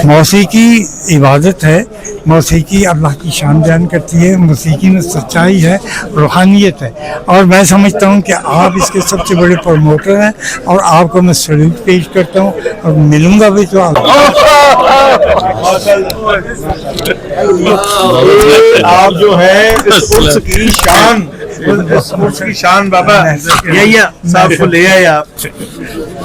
मौसीकी इबादत है, मौसीकी अल्लाह की शान बयान करती है, मौसीकी में सच्चाई है, रूहानियत है। और मैं समझता हूँ कि आप इसके सबसे बड़े प्रमोटर हैं और आपको मैं सैल्यूट पेश करता हूँ और मिलूंगा भी तो आप जो है इस उर्स की शान, इस उर्स की शान बाबा यही साहब को ले आए आप।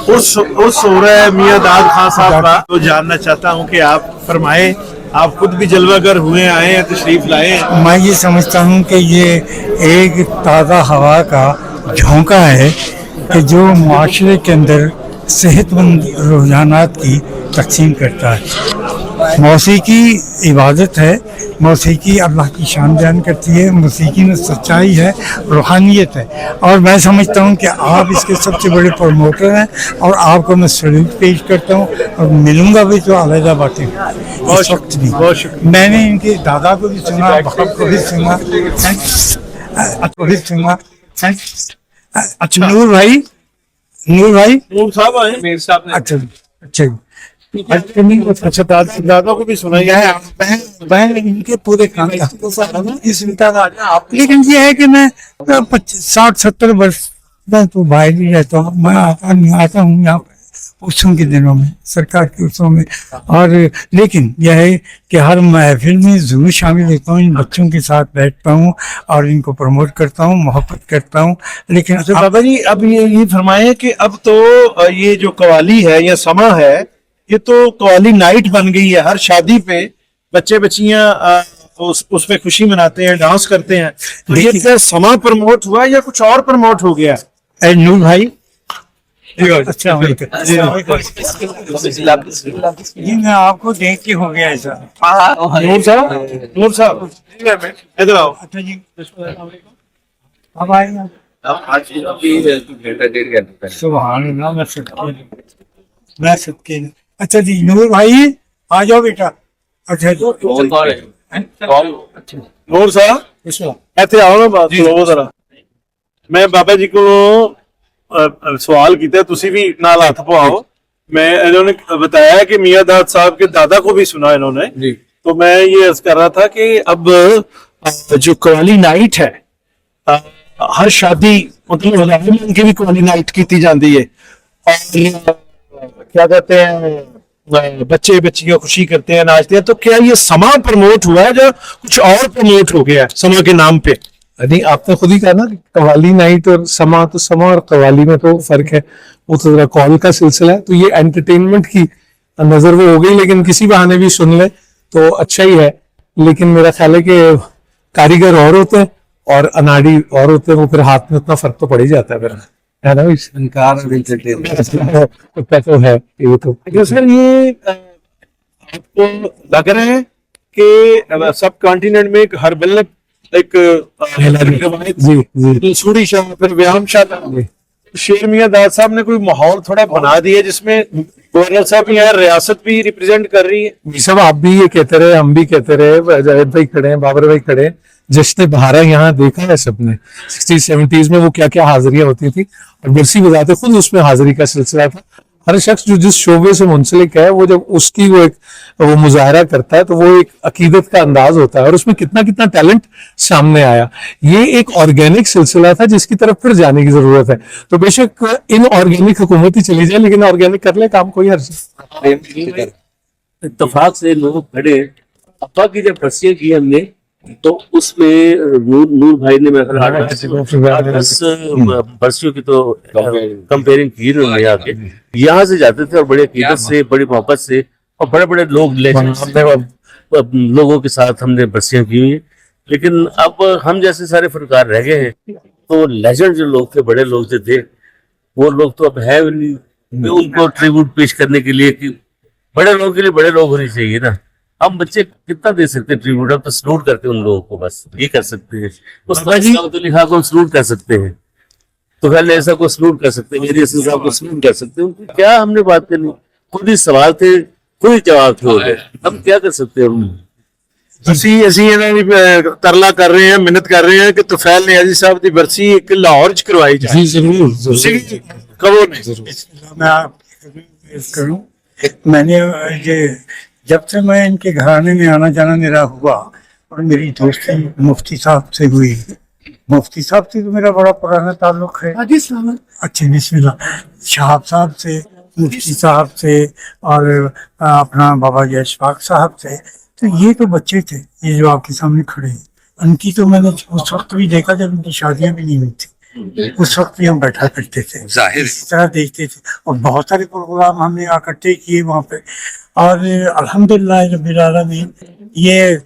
उर्स हो रहा है मियां दाद खान साहब का, तो जानना चाहता हूँ कि आप फरमाएं, आप खुद भी जलवागर हुए आए हैं, तशरीफ लाए हैं। मैं ये समझता हूँ कि ये एक ताज़ा हवा का झोंका है कि जो माशरे के अंदर सेहतमंद रुझानात की तकसीम करता है। मौसीकी इबादत है, मौसीकी अल्लाह की शान बयान करती है, मौसीकी में सच्चाई है, रूहानियत है। और मैं समझता हूँ कि आप इसके सबसे बड़े प्रमोटर हैं और आपको मैं सैल्यूट पेश करता हूँ और मिलूंगा भी तो अलहदा बातें इस वक्त भी। मैंने इनके दादा को भी सुना, बाप को भी सुना, अच्छा नूर भाई नूर साहब आए, मेरे साहब ने अच्छा अच्छा अच्छा दादा को भी सुनाइए। मैं इनके पूरे काम इस लेकिन ये है कि मैं 60-70 वर्ष मैं तो भाई नहीं रहता हूँ, मैं आता हूँ यहाँ पे उत्सव के दिनों में, सरकार के उत्सव में। और लेकिन यह है कि हर महफिल में जरूर शामिल होता हूँ, इन बच्चों के साथ बैठता हूँ और इनको प्रमोट करता हूँ, मोहब्बत करता हूँ। लेकिन अच्छा बाबा जी, अब ये फरमाए कि अब तो ये जो कवाली है या समा है, ये तो कवाली नाइट बन गई है। हर शादी पे बच्चे बच्चियां उस पे खुशी मनाते हैं, डांस करते हैं। तो ये क्या समा प्रमोट हुआ या कुछ और प्रमोट हो गया? नूर भाई अच्छा जी मैं आपको देख के हो गया ऐसा। नूर साहब इधर आओ। अच्छा जी अब आएगा सुभान अल्लाह, मैं सदके अच्छा जी नूर भाई आ जाओ बेटा। अच्छा नूर साहब ਇੱਥੇ ਆਓ ਨਾ ਬਾਤ ਸੁਣੋ ਜ਼ਰਾ। ਮੈਂ ਬਾਬਾ ਜੀ ਕੋਲੋਂ सवाल किया, तुसी भी नाल हाथ पवाओ। मैं इन्होंने बताया कि मियां दाद साहब के दादा को भी सुना इन्होंने, तो मैं ये अर्ज कर रहा था कि अब जो कवाली नाइट है, हर शादी मतलब की भी कवाली नाइट की जाती है और क्या कहते हैं बच्चे बच्चियां खुशी करते हैं, नाचते हैं। तो क्या ये समा प्रमोट हुआ है या कुछ और प्रमोट हो गया है समा के नाम पे? नहीं, आपने खुद ही कहा ना कि कवाली नाइट और समा, तो समा और कवाली में तो फर्क है, वो तो जरा कॉल का सिलसिला है। तो ये एंटरटेनमेंट की नजर वो हो गई, लेकिन किसी बहाने भी सुन ले तो अच्छा ही है। लेकिन मेरा ख्याल है कि कारीगर और होते हैं और अनाड़ी और होते हैं, वो फिर हाथ में उतना फर्क तो पड़ ही जाता है फिर, है ना? तो है ये तो। सर ये आपको लग रहा है कि सब कॉन्टिनेंट में एक हरबल एक सूरी शाह फिर व्यायाम शाह शेर मियां दाद साहब ने कोई माहौल थोड़ा बना दिया जिसमें गवर्नर साहब यहाँ रियासत भी रिप्रेजेंट कर रही है। सब आप भी ये कहते रहे, हम भी कहते रहे, जावेद भाई खड़े हैं, बाबर भाई खड़े हैं, जश्न बहारा यहाँ देखा है सबने। 60-70s में वो क्या क्या हाजिरियां होती थी और बरसी बजाते खुद उसमें हाजिरी का सिलसिला था। हर शख्स जो जिस शोबे से मुंसलिक है, वो जब उसकी वो मुजाहरा करता है तो वो एक अकीदत का अंदाज होता है और उसमें कितना कितना टैलेंट सामने आया। ये एक ऑर्गेनिक सिलसिला था जिसकी तरफ फिर जाने की जरूरत है। तो बेशक इन ऑर्गेनिक हुकूमत ही चली जाए, लेकिन ऑर्गेनिक कर ले काम, कोई हर्ज। इत्तेफाक से लोग खड़े, अब्बा की जब बरसियां की हमने तो उसमें नूर भाई ने मेरे बरसियों की तो कंपेयरिंग की उन्होंने आके यहाँ से जाते थे और बड़ी अकीदत से, बड़ी मोहब्बत से और बड़े बड़े लोग लोगों के साथ हमने बरसियां की हुई। लेकिन अब हम जैसे सारे फनकार रह गए हैं, तो लेजेंड जो लोग थे, बड़े लोग जो थे, वो लोग तो अब है नहीं। उनको ट्रिब्यूट पेश करने के लिए कि बड़े लोगों के लिए बड़े लोग होने चाहिए ना। हम बच्चे कितना दे सकते हैं ट्रिब्यूट? हम तो सलूट करते हैं उन लोगों को, बस ये कर सकते हैं। लिखा को हम सलूट कर सकते हैं, तो पहले ऐसा को सलूट कर सकते हैं, मेरी साहब को सलूट कर सकते हैं। क्या हमने बात करनी? खुद ही सवाल थे, खुद ही जवाब थे, हो गए। हम क्या कर सकते हैं? ਅਸੀਂ ਤਰਲਾ ਕਰ ਰਹੇ ਹਾਂ, ਮਿਹਨਤ ਕਰ ਰਹੇ ਹਾਂ ਕਿ ਤੁਫੈਲ ਨਿਆਜ਼ੀ ਸਾਹਿਬ ਦੀ ਬਰਸੀ ਇੱਕ ਲਾਹੌਰ ਚ ਕਰਵਾਈ ਜਾਏ। जी जरूर कहो नहीं मैं करूं, मैंने ये जब से मैं इनके घराने में आना जाना मेरा हुआ और मेरी दोस्ती मुफ्ती साहब से हुई, मुफ्ती साहब से तो मेरा बड़ा पुराना ताल्लुक है। अच्छे बिस्मिल्लाह। शहाब साहब से, मुफ्ती साहब से और अपना बाबा जी अशफाक साहब से। तो ये तो बच्चे थे, ये जो आपके सामने खड़े हैं, उनकी तो मैंने उस वक्त भी देखा जब उनकी शादियां भी नहीं हुई थी। उस वक्त भी हम बैठा करते थे, इस तरह देखते थे, और बहुत सारे प्रोग्राम हमने इकट्ठे किए वहाँ पे। और अल्हम्दुलिल्लाह रब्बिल आलमीन ये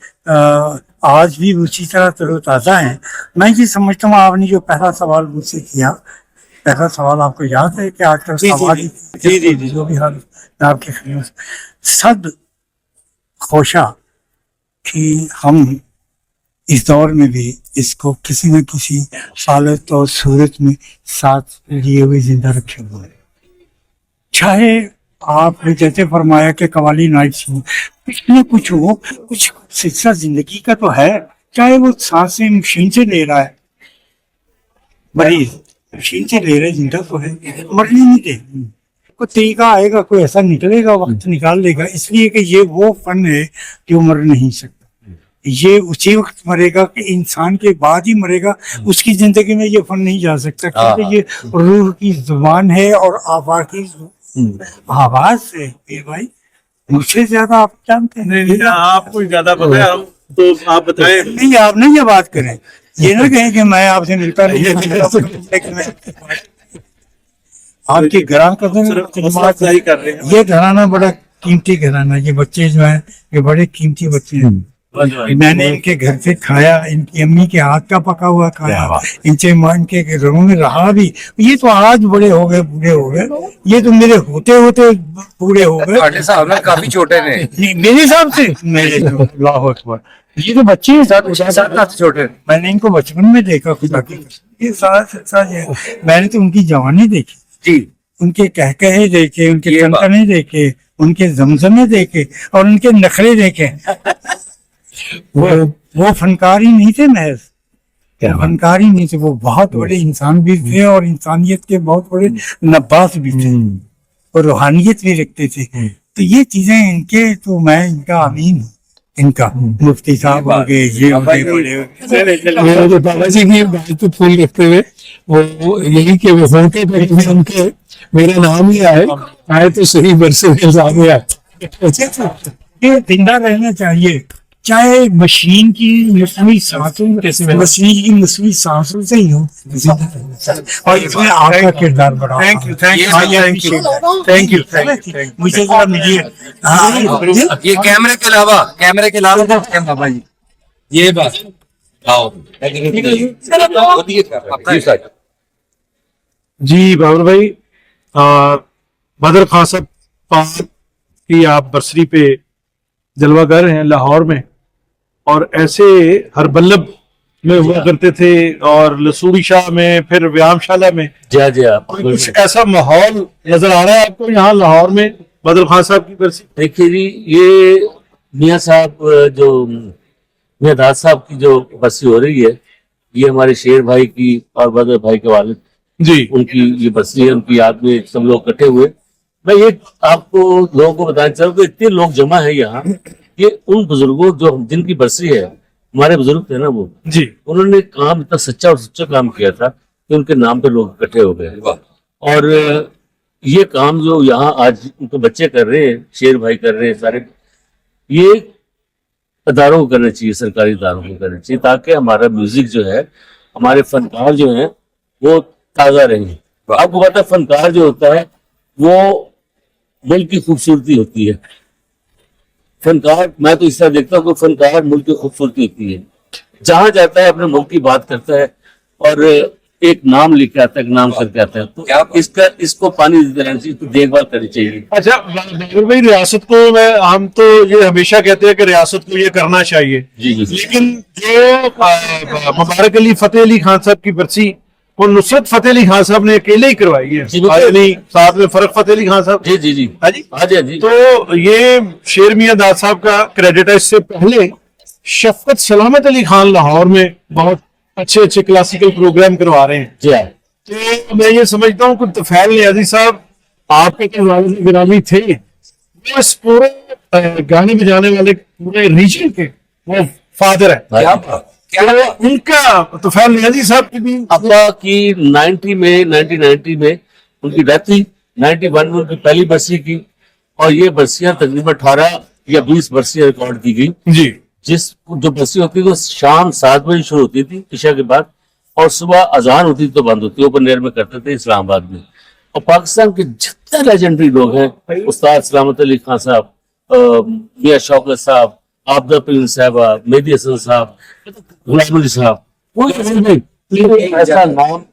आज भी उसी तरह तरोताज़ा हैं। मैं ये समझता हूँ, आपने जो पहला सवाल मुझसे किया, पहला सवाल आपको याद है कि आजकल सवाल जी जो भी हाल मैं आपके खिदमत सब खोशा कि हम इस दौर में भी इसको किसी न किसी हालत और सूरत में साथ लिए हुए जिंदा रखे हुए हैं। चाहे आपने जैसे फरमाया कि कवाली नाइट्स में कुछ न कुछ हो, कुछ सिलसिला जिंदगी का तो है, चाहे वो सांसें मशीन से ले रहा है, मरीज मशीन से ले रहे, जिंदा तो है, मरने नहीं दे। कोई तरीका आएगा, कोई ऐसा निकलेगा, वक्त निकाल लेगा। इसलिए कि ये वो फन है जो मर नहीं सकता। ये उसी वक्त मरेगा कि इंसान के बाद ही मरेगा, उसकी जिंदगी में ये फन नहीं जा सकता, क्योंकि ये रूह की जुबान है और आवाज की आवाज है। ये भाई मुझसे ज्यादा आप जानते हैं। नहीं, आपको ज्यादा पता है, हम तो आप बताएं। नहीं, आप नहीं ये बात करें, ये ना कहें कि मैं आपसे मिलता नहीं आपके घरान कर ये घराना बड़ा कीमती घराना। ये बच्चे जो हैं ये बड़े कीमती बच्चे हैं। मैंने इनके घर से खाया, इनकी अम्मी के हाथ का पका हुआ खाया, इनसे इनके घरों में रहा भी। ये तो आज बड़े हो गए, बूढ़े हो गए, ये तो मेरे होते होते बूढ़े हो गए। काफी छोटे ने मेरे हिसाब से, मेरे अल्लाह अकबर, ये तो बच्चे हैं साथ छोटे। मैंने इनको बचपन में देखा खुदा की, ये मैंने तो उनकी जवानी देखी जी, उनके कहकहे देखे, उनके टनटने देखे, उनके जमजमे देखे और उनके नखरे देखे। वो फनकार ही नहीं थे महज, फनकार ही नहीं थे, वो बहुत बड़े इंसान भी थे और इंसानियत के बहुत बड़े नब्बास भी थे और रूहानियत भी रखते थे। तो ये चीजें इनके, तो मैं इनका अमीन हूँ। इनका मुफ्ती साहब हो गए, ये हो गए, बड़े बाबा जी की बात तो फूल रखते हुए वो यही कि वो होते पे उनके मेरा नाम ही आए तो सही बरसे इल्जाम में आए। ये जिंदा रहना चाहिए, चाहे मशीन की मसनूई सांसों, मशीन की मसनूई सांसों से ही हो, और इसमें आपका किरदार बड़ा। Thank you, thank you. मुझे जरा मिलिए। ये कैमरे के अलावा बाबा जी ये बात आओ जी बाबर भाई, बदर खान साहब पाक की आप बरसरी पे जलवागर हैं लाहौर में, और ऐसे हरबल्लब में हुआ करते थे और लसूड़ी शाह में, फिर व्यायामशाला में। जी आप कुछ ऐसा माहौल नजर आ रहा है आपको यहाँ लाहौर में बदर खान साहब की बरसी? देखिए जी, ये मियाँ साहब जो मियाँ दाद साहब की जो बरसी हो रही है, ये हमारे शेर भाई की और बदर भाई के वालिद जी, उनकी ये बरसी है, उनकी याद में सब लोग इकट्ठे हुए। मैं ये आपको लोगों को बताना चाहूँ कि इतने लोग जमा है यहाँ, ये उन बुजुर्गों जो जिनकी बरसी है, हमारे बुजुर्ग थे ना वो जी, उन्होंने काम इतना सच्चा और सच्चा काम किया था कि उनके नाम पे लोग इकट्ठे हो गए। और ये काम जो यहाँ आज उनके बच्चे कर रहे हैं, शेर भाई कर रहे हैं, सारे ये इदारों को करना चाहिए, सरकारी इदारों को करना चाहिए, ताकि हमारा म्यूजिक जो है, हमारे फनकार जो है वो ताज़ा रहे। आपको पता है फनकार जो होता है वो मुल्क की खूबसूरती होती है। फनकार, मैं तो इस तरह देखता हूँ कि फनकार मुल्क की खूबसूरती होती है। जहां जाता है अपने मुल्क की बात करता है और एक नाम लेके आता है, एक नाम करके आता है, तो इसको पानी देते रहना चाहिए, इसको देखभाल करनी चाहिए। अच्छा बाबर भाई, रियासत को हम तो ये हमेशा कहते हैं कि रियासत को ये करना चाहिए, जी। लेकिन जो मुबारक अली फतेह अली खान साहब की बरसी वो नुसरत फतेह अली खान साहब ने अकेले ही करवाई है, साथ में फर्क फतेह अली खान साहब। जी हाँ जी, हाँ जी। तो ये शेर मियां दाद साहब का क्रेडिट है। इससे पहले शफकत सलामत अली खान लाहौर में बहुत अच्छे क्लासिकल प्रोग्राम करवा रहे हैं। जी हाँ। तो मैं ये समझता हूँ कि तुफैल नियाज़ी साहब आपके गिरामी थे, वो इस पूरे गाने बजाने वाले पूरे रीजन के वो फादर है। क्या उनका तो फैल नियाजी साहब की भी अब्बा की 1990 में उनकी डेथ हुई। 91 में उनकी पहली बरसी की, और ये बरसियां तकरीबन 18 या 20 बरसियां रिकॉर्ड की गई। जी जो बरसी होती थी वो शाम 7 बजे शुरू होती थी इशा के बाद, और सुबह अजान होती थी तो बंद होती, ओपन एयर में करते थे इस्लामाबाद में। और पाकिस्तान के जितने लेजेंडरी लोग हैं, उस्ताद सलामत अली खान साहब, मियां शौकत साहब, आबदा पिल साहबा, मेहदी हसन साहब, गुलाम अली साहब, कोई ऐसा नाम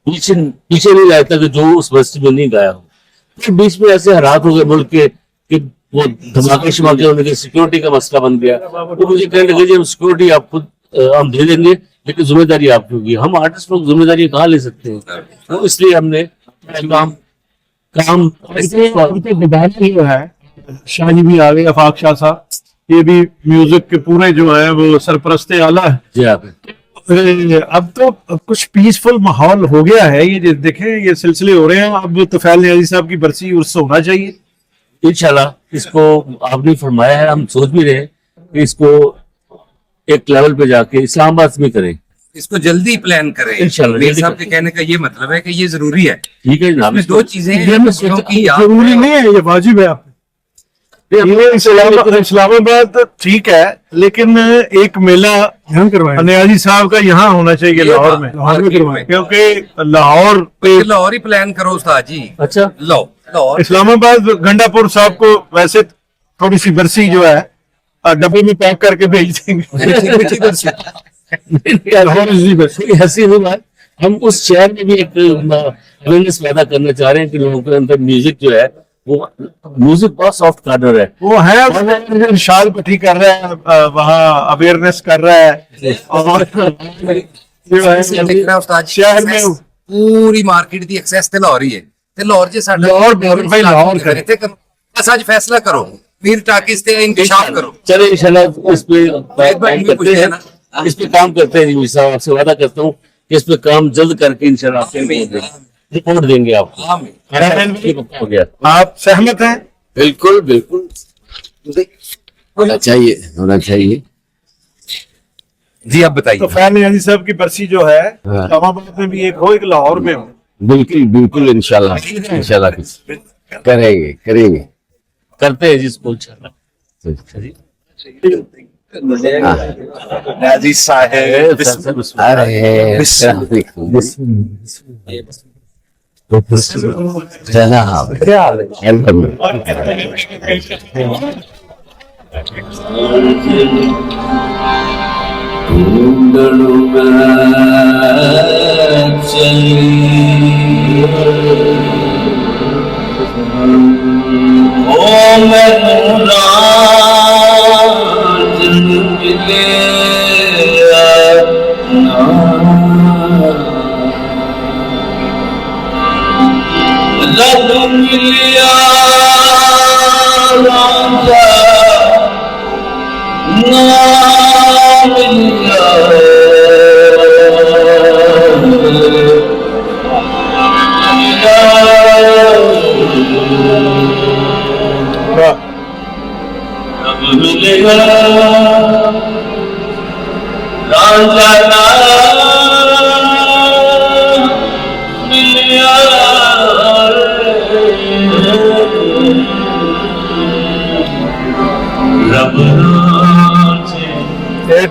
पीछे नहीं रहता कि जो उस बस्ती में नहीं गाया हो। फिर बीच में ऐसे हालात हो गए मुल्क के कि वो धमाके शमाके होने के, सिक्योरिटी का मसला बन गया। तो मुझे कहने लगे जी हम सिक्योरिटी आप खुद हम दे देंगे, लेकिन जिम्मेदारी आपकी होगी। हम आर्टिस्ट लोग जिम्मेदारी कहाँ ले सकते हैं? तो इसलिए हमने काम जो है शाह जी भी आ गए, आफाक शाह साहब, ये भी म्यूजिक के पूरे जो है वो सरपरस्ते आला है। जी आप अब तो कुछ पीसफुल माहौल हो गया है। ये देखें ये सिलसिले हो रहे हैं। अब तोफैल नियाजी साहब की बरसी उर्स होना चाहिए इंशाल्लाह। इसको आपने फरमाया है, हम सोच भी रहे हैं कि इसको एक लेवल पे जाके इस्लामाबाद में करें। इसको जल्दी प्लान करें इंशाल्लाह। मेरे साहब के कहने का ये मतलब है कि ये जरूरी है। ठीक है जनाब। इसमें दो चीजें हैं क्योंकि जरूरी नहीं है, ये वाजिब है। आप ये इस्लामाबाद ठीक है, लेकिन एक मेला यहाँ करवाया नियाजी साहब का यहाँ होना चाहिए लाहौर में करवाएं, क्योंकि लाहौर पे लाहौर ही प्लान करो उस्ताद जी। अच्छा लाहौर इस्लामाबाद गंडापुर साहब को वैसे थोड़ी सी बरसी जो है डब्बे में पैक करके भेज देंगे। हंसी नहीं बात, हम उस शहर में भी एक अवेयरनेस पैदा करना चाह रहे हैं कि लोगों के अंदर म्यूजिक जो है वो म्यूजिक बहुत सॉफ्ट कॉर्नर है। वो है शाल पट्टी कर रहा है, वहाँ अवेयरनेस कर रहा है, और शहर में पूरी मार्केट दी एक्सेस ते लाहौर ही है ते लाहौर जे साडा लाहौर करे ते बस आज फैसला करो, मीर टाकिस ते इंकशाफ करो। चले इंशाल्लाह इस पे काम करते हैं, इस पे काम करते हैं। जी साहब आपसे वादा करता हूँ कि इस पे काम जल्द करके इंशाल्लाह आपको रिपोर्ट देंगे आपको। हो गया। आप सहमत हैं? बिल्कुल बिल्कुल होना चाहिए। जी आप बताइए। तो फैन नियाजी साहब की बरसी जो है इस्लामाबाद में भी एक हो, एक लाहौर में हो। बिल्कुल इंशाल्लाह करेंगे करते हैं जिसको इंशाल्लाह। नाजी साहब जनाब क्या हाल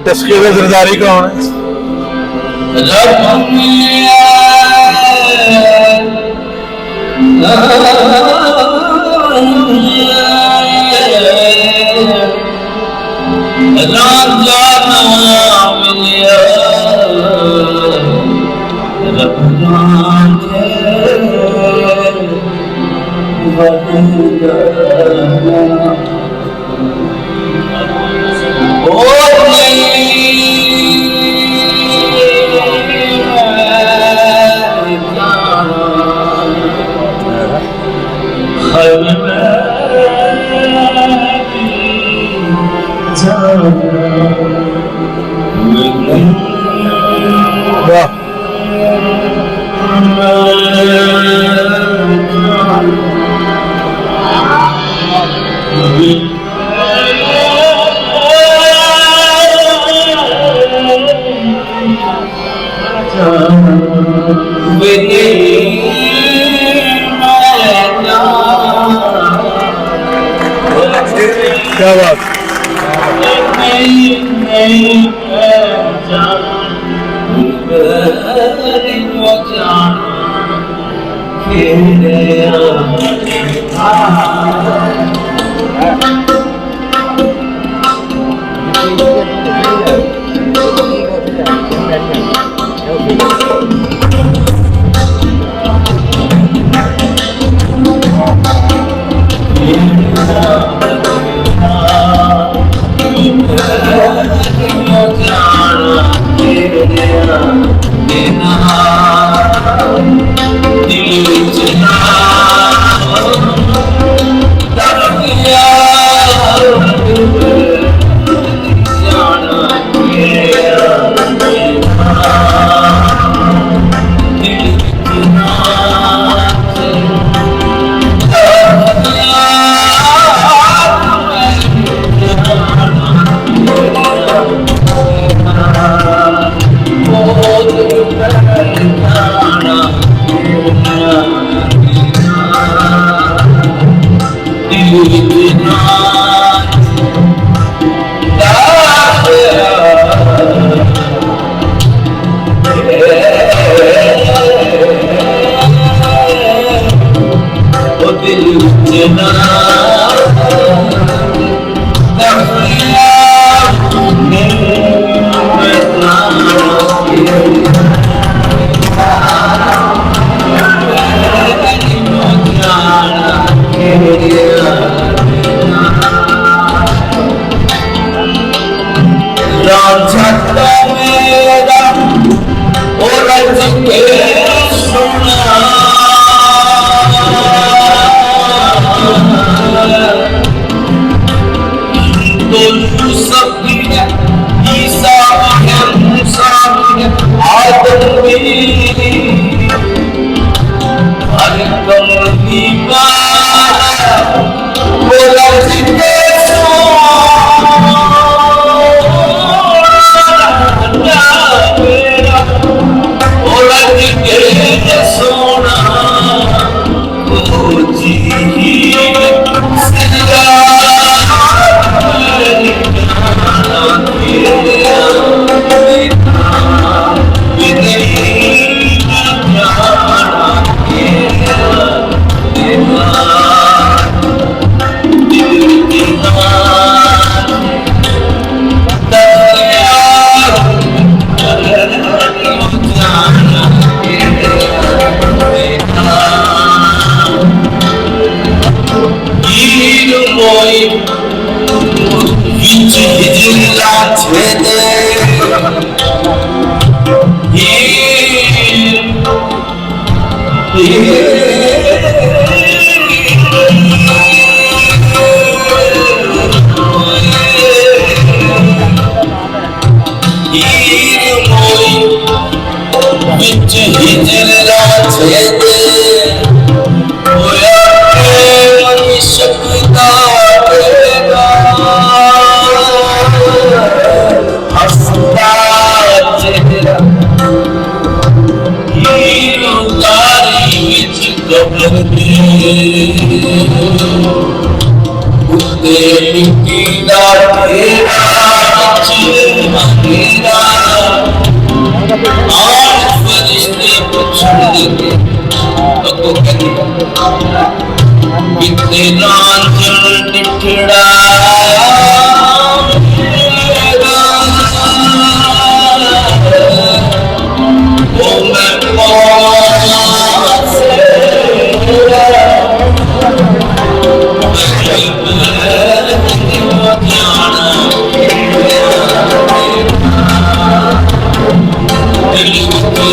तस्कीर जरदारी का होना क्या बात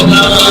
Krishna